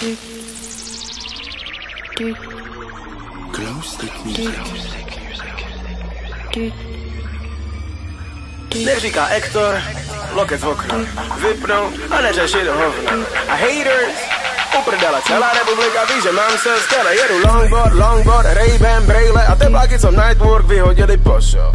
Glow stick music. Neříká Hector, loket v okna, vypnout a neřešit hovna. A haters, uprdele, celá republika ví, že mám se skvěle. Jedu longboard, Ray-Ban, brejle a tepláky, co Nightwork vyhodili po show.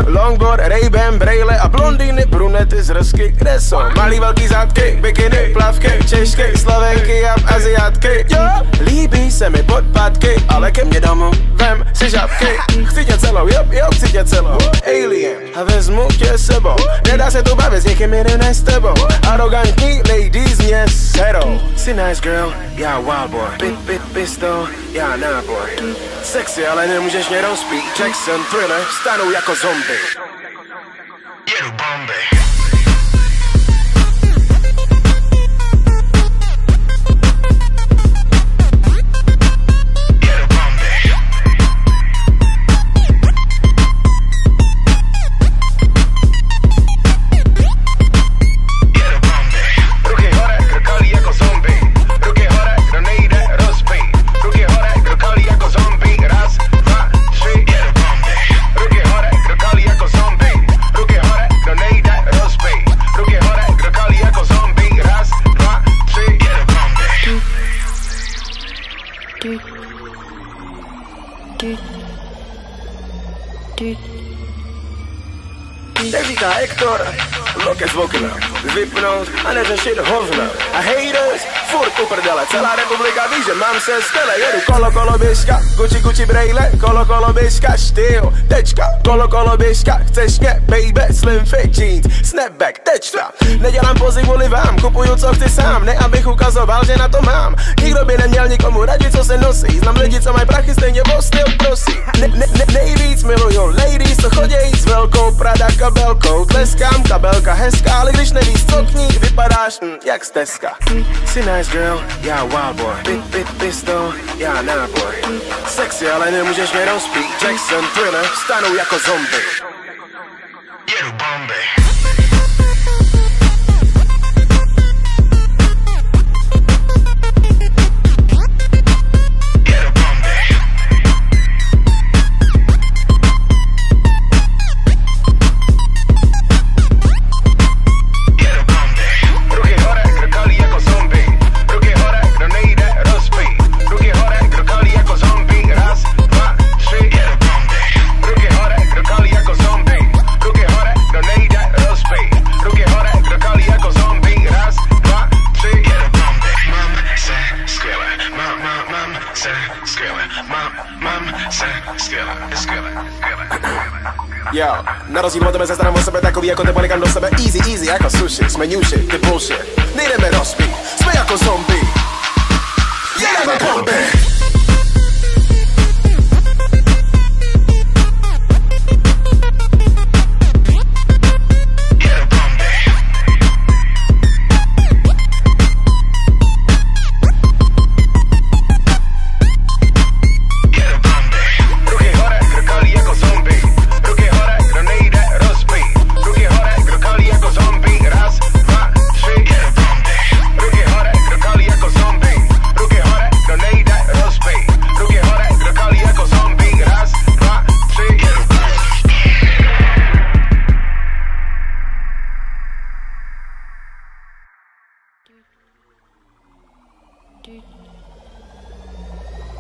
Longboard, Ray-Ban, brejle a blondýny, brunety z Rsky, kde jsou? Malý velký zadky, bikiny, plavky, češky, slovenky a aziatky. Jo, líbí se mi podpadky, ale ke mně domů vem si žabky. Chci tě celou, jo, chci tě celou. Alien, a vezmu tě sebou. Nedá se tu bavit s někým jiným než s tebou. Arrogantní ladies mě serou. Jsi nice girl, já wild boy. Pistol, já náboj. Sexy, ale nemůžeš mě rozpít. Jackson, Thriller, stanu jako zombie. Jedu bomby. Neříká Hector, loket v okna, vypnout a neřešit hovna. A haters, furt uprdele, celá republika ví, že mám se skvěle. Jedu kolo běžka, Gucci brejle, kolo běžka, štýl, tečka. Kolo běžka, chceš mě, baby, slim fit jeans, snapback, tečka. Nedělám pozy kvůli vám, kupuju co chci sám, ne abych ukazoval, že na to mám. Nikdo by neměl nikomu radit, co se nosí, znám lidi, co mají prachy stejně o styl, prosím. Nejvíc miluju ladies, co chodějí s velkou Prada kabelkou. Tleskám, kabelka hezká, ale když nevíš, co k ní, vypadáš jak stezka. Jsi nice girl, já wild boy. Pistol, já náboj. Sexy, ale nemůžeš mě rozpít. Jackson, Thriller, stanu jako zombie. Jedu bomby. Yo, na rozdíl od tebe se starám o sebe takový jako te polikám do sebe. Easy, jako sushi, jsme new shit, ty bullshit. Nejdeme rozpít, jsme jako zombie. Jedeme bomby.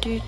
Dude.